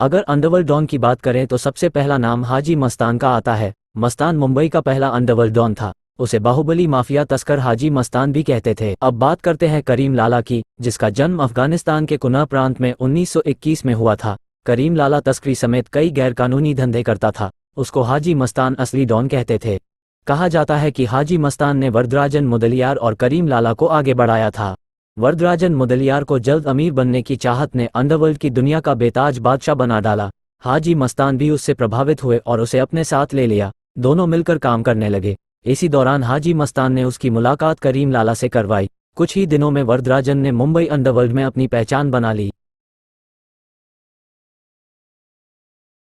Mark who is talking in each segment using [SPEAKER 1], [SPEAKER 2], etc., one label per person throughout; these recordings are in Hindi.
[SPEAKER 1] अगर अंडरवर्ल्ड डॉन की बात करें तो सबसे पहला नाम हाजी मस्तान का आता है। मस्तान मुंबई का पहला अंडरवर्ल्ड डॉन था। उसे बाहुबली माफिया तस्कर हाजी मस्तान भी कहते थे। अब बात करते हैं करीम लाला की, जिसका जन्म अफगानिस्तान के कुना प्रांत में 1921 में हुआ था। करीम लाला तस्करी समेत कई गैरकानूनी धंधे करता था। उसको हाजी मस्तान असली डॉन कहते थे। कहा जाता है कि हाजी मस्तान ने वरदराजन मुदलियार और करीम लाला को आगे बढ़ाया था। वरदराजन मुदलियार को जल्द अमीर बनने की चाहत ने अंडरवर्ल्ड की दुनिया का बेताज बादशाह बना डाला। हाजी मस्तान भी उससे प्रभावित हुए और उसे अपने साथ ले लिया। दोनों मिलकर काम करने लगे। इसी दौरान हाजी मस्तान ने उसकी मुलाकात करीम लाला से करवाई। कुछ ही दिनों में वरदराजन ने मुंबई अंडरवर्ल्ड में अपनी पहचान बना ली।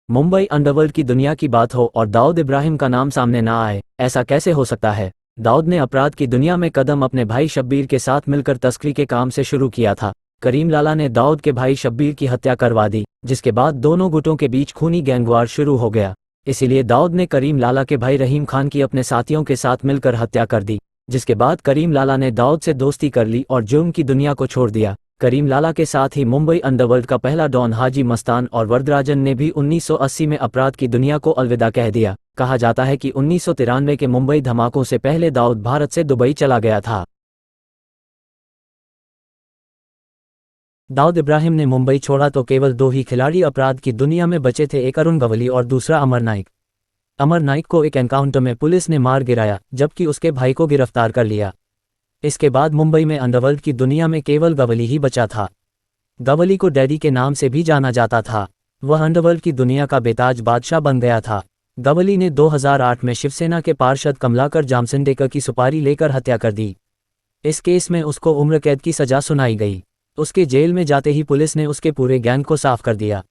[SPEAKER 1] मुंबई अंडरवर्ल्ड की दुनिया की बात हो और दाऊद इब्राहिम का नाम सामने ना आए, ऐसा कैसे हो सकता है। दाऊद ने अपराध की दुनिया में कदम अपने भाई शब्बीर के साथ मिलकर तस्करी के काम से शुरू किया था। करीम लाला ने दाऊद के भाई शब्बीर की हत्या करवा दी, जिसके बाद दोनों गुटों के बीच खूनी गैंगवार शुरू हो गया। इसीलिए दाऊद ने करीम लाला के भाई रहीम खान की अपने साथियों के साथ मिलकर हत्या कर दी। जिसके बाद करीम लाला ने दाऊद से दोस्ती कर ली और जुर्म की दुनिया को छोड़ दिया। करीम लाला के साथ ही मुंबई अंडरवर्ल्ड का पहला डॉन हाजी मस्तान और वरदराजन ने भी 1980 में अपराध की दुनिया को अलविदा कह दिया। कहा जाता है कि 1993 के मुंबई धमाकों से पहले दाऊद भारत से दुबई चला गया था। दाऊद इब्राहिम ने मुंबई छोड़ा तो केवल दो ही खिलाड़ी अपराध की दुनिया में बचे थे, एक अरुण गवली और दूसरा अमर नाइक। अमर नाइक को एक एनकाउंटर में पुलिस ने मार गिराया, जबकि उसके भाई को गिरफ्तार कर लिया। इसके बाद मुंबई में अंडरवर्ल्ड की दुनिया में केवल गवली ही बचा था। गवली को डैडी के नाम से भी जाना जाता था। वह अंडरवर्ल्ड की दुनिया का बेताज बादशाह बन गया था। गवली ने 2008 में शिवसेना के पार्षद कमलाकर जामसिंडेकर की सुपारी लेकर हत्या कर दी। इस केस में उसको उम्र कैद की सजा सुनाई गई। उसके जेल में जाते ही पुलिस ने उसके पूरे गैंग को साफ कर दिया।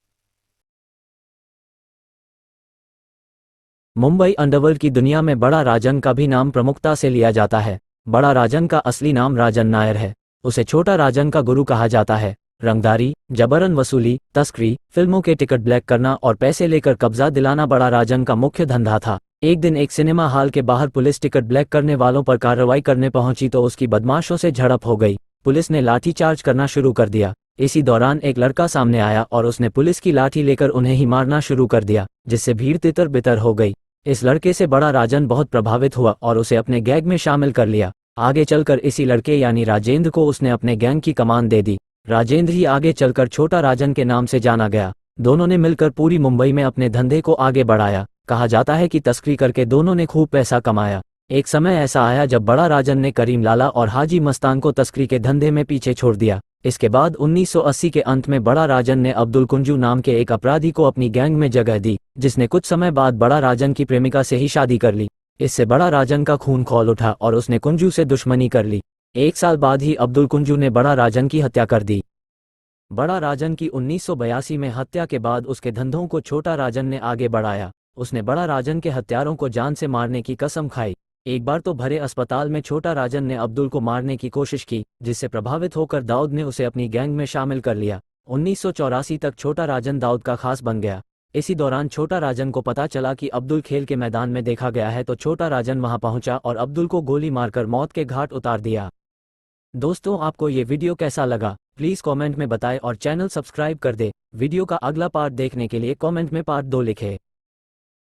[SPEAKER 1] मुंबई अंडरवर्ल्ड की दुनिया में बड़ा राजन का भी नाम प्रमुखता से लिया जाता है। बड़ा राजन का असली नाम राजन नायर है। उसे छोटा राजन का गुरु कहा जाता है। रंगदारी, जबरन वसूली, तस्करी, फिल्मों के टिकट ब्लैक करना और पैसे लेकर कब्जा दिलाना बड़ा राजन का मुख्य धंधा था। एक दिन एक सिनेमा हॉल के बाहर पुलिस टिकट ब्लैक करने वालों पर कार्रवाई करने पहुंची तो उसकी बदमाशों से झड़प हो गई। पुलिस ने लाठीचार्ज करना शुरू कर दिया। इसी दौरान एक लड़का सामने आया और उसने पुलिस की लाठी लेकर उन्हें ही मारना शुरू कर दिया, जिससे भीड़ तितर बितर हो गई। इस लड़के से बड़ा राजन बहुत प्रभावित हुआ और उसे अपने गैंग में शामिल कर लिया। आगे चलकर इसी लड़के यानी राजेंद्र को उसने अपने गैंग की कमान दे दी। राजेंद्र ही आगे चलकर छोटा राजन के नाम से जाना गया। दोनों ने मिलकर पूरी मुंबई में अपने धंधे को आगे बढ़ाया। कहा जाता है कि तस्करी करके दोनों ने खूब पैसा कमाया। एक समय ऐसा आया जब बड़ा राजन ने करीम लाला और हाजी मस्तान को तस्करी के धंधे में पीछे छोड़ दिया। इसके बाद 1980 के अंत में बड़ा राजन ने अब्दुल कुंजू नाम के एक अपराधी को अपनी गैंग में जगह दी, जिसने कुछ समय बाद बड़ा राजन की प्रेमिका से ही शादी कर ली। इससे बड़ा राजन का खून खौल उठा और उसने कुंजू से दुश्मनी कर ली। एक साल बाद ही अब्दुल कुंजू ने बड़ा राजन की हत्या कर दी। बड़ा राजन की 1982 में हत्या के बाद उसके धंधों को छोटा राजन ने आगे बढ़ाया। उसने बड़ा राजन के हत्यारों को जान से मारने की कसम खाई। एक बार तो भरे अस्पताल में छोटा राजन ने अब्दुल को मारने की कोशिश की, जिससे प्रभावित होकर दाऊद ने उसे अपनी गैंग में शामिल कर लिया। 1984 तक छोटा राजन दाऊद का खास बन गया। इसी दौरान छोटा राजन को पता चला कि अब्दुल खेल के मैदान में देखा गया है, तो छोटा राजन वहां पहुंचा और अब्दुल को गोली मारकर मौत के घाट उतार दिया। दोस्तों, आपको ये वीडियो कैसा लगा प्लीज़ कमेंट में बताएं और चैनल सब्सक्राइब कर दे। वीडियो का अगला पार्ट देखने के लिए कमेंट में पार्ट 2 लिखें।